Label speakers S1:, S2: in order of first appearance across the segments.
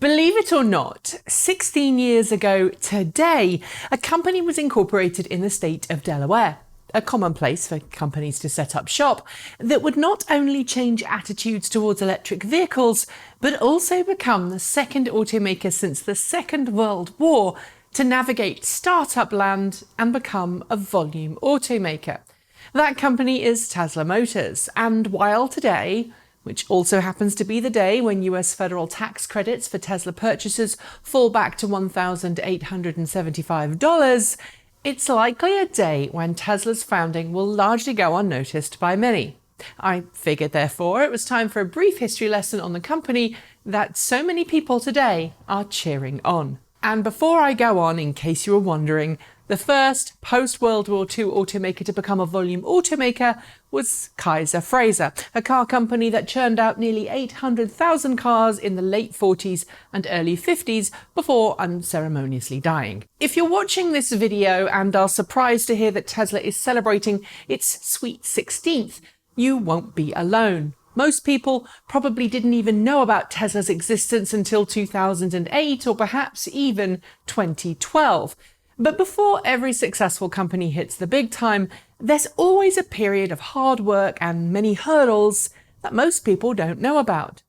S1: Believe it or not, 16 years ago today, a company was incorporated in the state of Delaware, a common place for companies to set up shop that would not only change attitudes towards electric vehicles, but also become the second automaker since the Second World War to navigate startup land and become a volume automaker. That company is Tesla Motors, and while today, which also happens to be the day when US federal tax credits for Tesla purchases fall back to $1,875, it's likely a day when Tesla's founding will largely go unnoticed by many. I figured, therefore, it was time for a brief history lesson on the company that so many people today are cheering on. And before I go on, in case you were wondering, the first post-World War II automaker to become a volume automaker was Kaiser Frazer, a car company that churned out nearly 800,000 cars in the late 40s and early 50s before unceremoniously dying. If you're watching this video and are surprised to hear that Tesla is celebrating its sweet 16th, you won't be alone. Most people probably didn't even know about Tesla's existence until 2008 or perhaps even 2012. But before every successful company hits the big time, there's always a period of hard work and many hurdles that most people don't know about.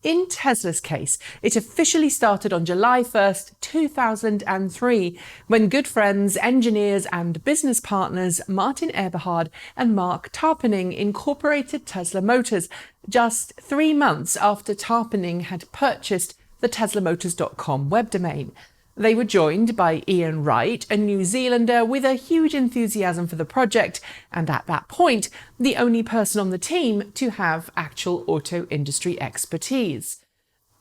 S1: In Tesla's case, it officially started on July 1st, 2003, when good friends, engineers and business partners Martin Eberhard and Mark Tarpenning incorporated Tesla Motors just 3 months after Tarpenning had purchased the teslamotors.com web domain. They were joined by Ian Wright, a New Zealander with a huge enthusiasm for the project, and at that point, the only person on the team to have actual auto industry expertise.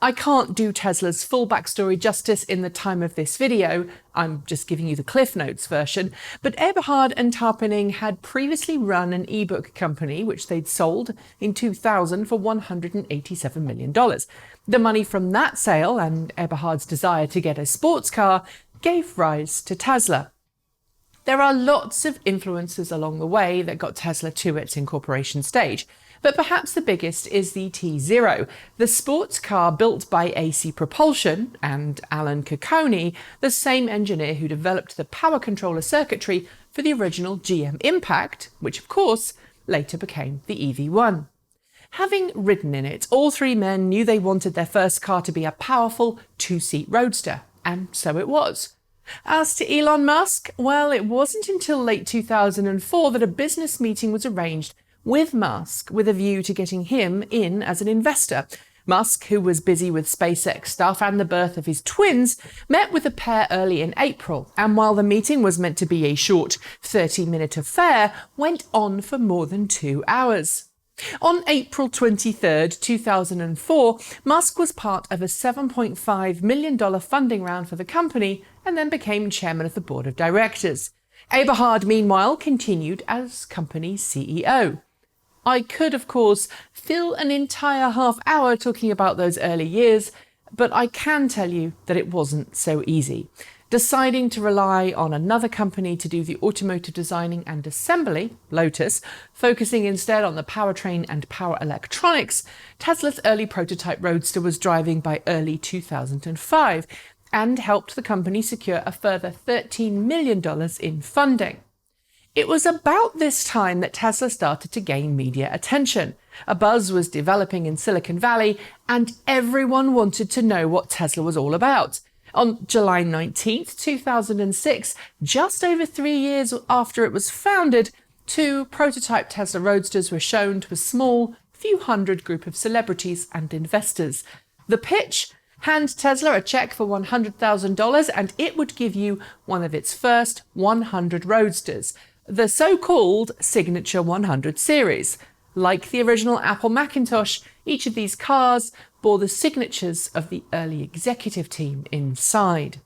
S1: I can't do Tesla's full backstory justice in the time of this video, I'm just giving you the Cliff Notes version, but Eberhard and Tarpenning had previously run an ebook company which they'd sold in 2000 for $187 million. The money from that sale and Eberhard's desire to get a sports car gave rise to Tesla. There are lots of influences along the way that got Tesla to its incorporation stage, but perhaps the biggest is the T0, the sports car built by AC Propulsion and Alan Cocconi, the same engineer who developed the power controller circuitry for the original GM Impact, which of course later became the EV1. Having ridden in it, all three men knew they wanted their first car to be a powerful two-seat roadster, and so it was. As to Elon Musk, well, it wasn't until late 2004 that a business meeting was arranged with Musk with a view to getting him in as an investor. Musk, who was busy with SpaceX stuff and the birth of his twins, met with the pair early in April, and while the meeting was meant to be a short 30-minute affair, went on for more than 2 hours. On April 23, 2004, Musk was part of a $7.5 million funding round for the company and then became chairman of the board of directors. Eberhard, meanwhile, continued as company CEO. I could, of course, fill an entire half hour talking about those early years, but I can tell you that it wasn't so easy. Deciding to rely on another company to do the automotive designing and assembly, Lotus, focusing instead on the powertrain and power electronics, Tesla's early prototype Roadster was driving by early 2005 and helped the company secure a further $13 million in funding. It was about this time that Tesla started to gain media attention. A buzz was developing in Silicon Valley, and everyone wanted to know what Tesla was all about. On July 19th, 2006, just over 3 years after it was founded, 2 prototype Tesla Roadsters were shown to a small, few hundred group of celebrities and investors. The pitch? Hand Tesla a check for $100,000 and it would give you one of its first 100 Roadsters, the so-called Signature 100 series. Like the original Apple Macintosh, each of these cars bore the signatures of the early executive team inside.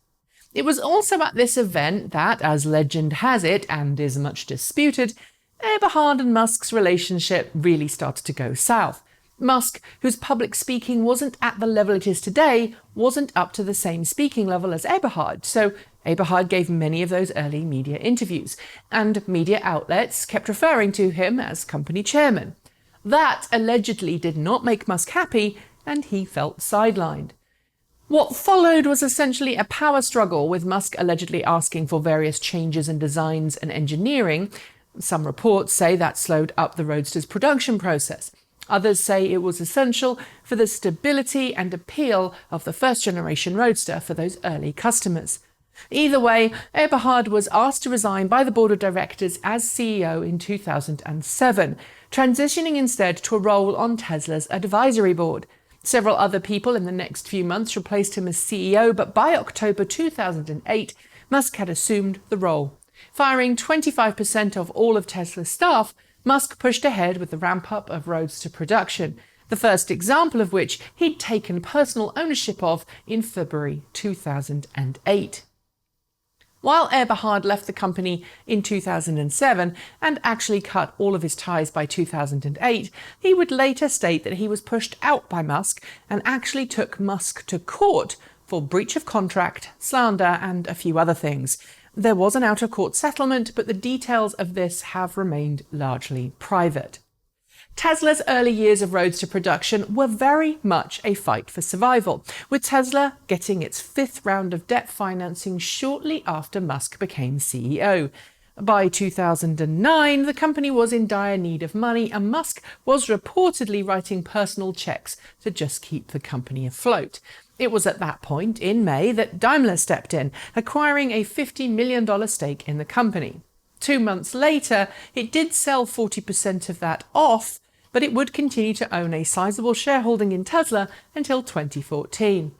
S1: It was also at this event that, as legend has it, and is much disputed, Eberhard and Musk's relationship really started to go south. Musk, whose public speaking wasn't at the level it is today, wasn't up to the same speaking level as Eberhard, so Eberhard gave many of those early media interviews, and media outlets kept referring to him as company chairman. That allegedly did not make Musk happy, and he felt sidelined. What followed was essentially a power struggle, with Musk allegedly asking for various changes in designs and engineering. Some reports say that slowed up the Roadster's production process. Others say it was essential for the stability and appeal of the first-generation Roadster for those early customers. Either way, Eberhard was asked to resign by the board of directors as CEO in 2007, transitioning instead to a role on Tesla's advisory board. Several other people in the next few months replaced him as CEO, but by October 2008, Musk had assumed the role. Firing 25% of all of Tesla's staff, Musk pushed ahead with the ramp-up of Roadster production, the first example of which he'd taken personal ownership of in February 2008. While Eberhard left the company in 2007 and actually cut all of his ties by 2008, he would later state that he was pushed out by Musk and actually took Musk to court for breach of contract, slander, and a few other things. There was an out-of-court settlement, but the details of this have remained largely private. Tesla's early years of Roadster production were very much a fight for survival, with Tesla getting its fifth round of debt financing shortly after Musk became CEO. By 2009, the company was in dire need of money, and Musk was reportedly writing personal checks to just keep the company afloat. It was at that point, in May, that Daimler stepped in, acquiring a $50 million stake in the company. 2 months later, it did sell 40% of that off, but it would continue to own a sizable shareholding in Tesla until 2014.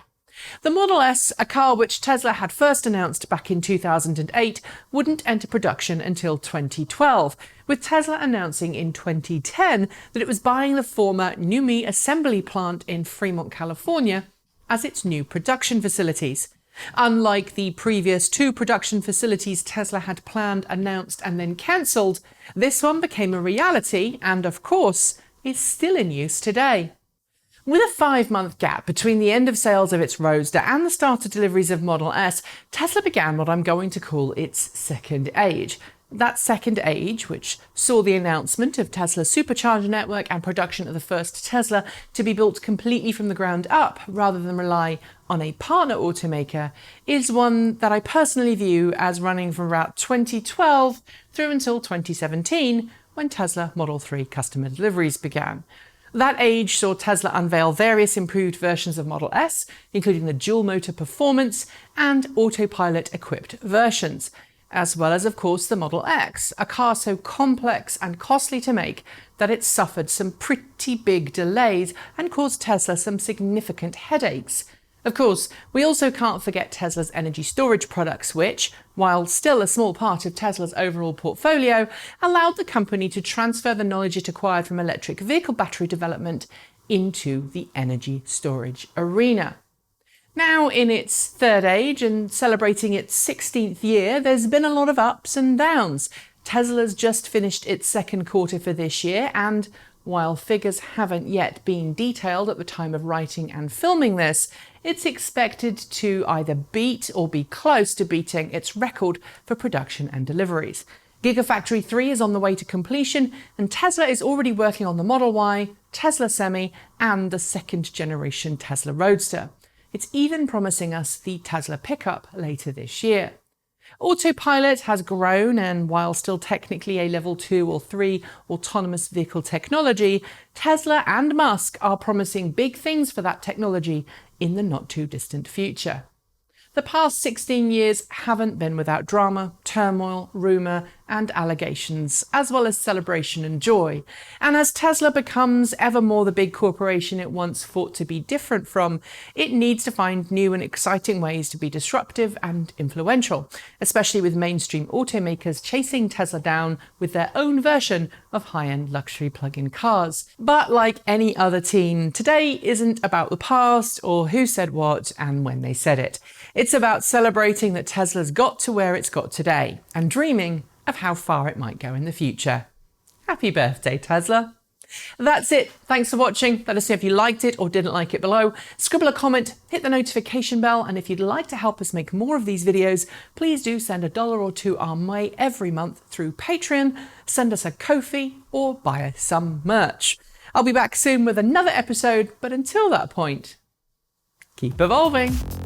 S1: The Model S, a car which Tesla had first announced back in 2008, wouldn't enter production until 2012, with Tesla announcing in 2010 that it was buying the former NUMMI assembly plant in Fremont, California, as its new production facilities. Unlike the previous 2 production facilities Tesla had planned, announced, and then cancelled, this one became a reality and, of course, is still in use today. With a 5-month gap between the end of sales of its Roadster and the start of deliveries of Model S, Tesla began what I'm going to call its second age. That second age, which saw the announcement of Tesla's supercharger network and production of the first Tesla to be built completely from the ground up rather than rely on a partner automaker, is one that I personally view as running from about 2012 through until 2017, when Tesla Model 3 customer deliveries began. That age saw Tesla unveil various improved versions of Model S, including the dual-motor performance and autopilot-equipped versions, as well as, of course, the Model X, a car so complex and costly to make that it suffered some pretty big delays and caused Tesla some significant headaches. Of course, we also can't forget Tesla's energy storage products, which, while still a small part of Tesla's overall portfolio, allowed the company to transfer the knowledge it acquired from electric vehicle battery development into the energy storage arena. Now in its third age and celebrating its 16th year, there's been a lot of ups and downs. Tesla's just finished its second quarter for this year, and while figures haven't yet been detailed at the time of writing and filming this, it's expected to either beat or be close to beating its record for production and deliveries. Gigafactory 3 is on the way to completion, and Tesla is already working on the Model Y, Tesla Semi, and the second-generation Tesla Roadster. It's even promising us the Tesla pickup later this year. Autopilot has grown, and while still technically a level 2 or 3 autonomous vehicle technology, Tesla and Musk are promising big things for that technology in the not-too-distant future. The past 16 years haven't been without drama, turmoil, rumour, and allegations, as well as celebration and joy. And as Tesla becomes ever more the big corporation it once fought to be different from, it needs to find new and exciting ways to be disruptive and influential, especially with mainstream automakers chasing Tesla down with their own version of high-end luxury plug-in cars. But like any other teen, today isn't about the past or who said what and when they said it. It's about celebrating that Tesla's got to where it's got today and dreaming of how far it might go in the future. Happy birthday, Tesla. That's it. Thanks for watching. Let us know if you liked it or didn't like it below. Scribble a comment, hit the notification bell, and if you'd like to help us make more of these videos, please do send $1 or $2 our way every month through Patreon, send us a Ko-fi, or buy us some merch. I'll be back soon with another episode, but until that point, Keep evolving.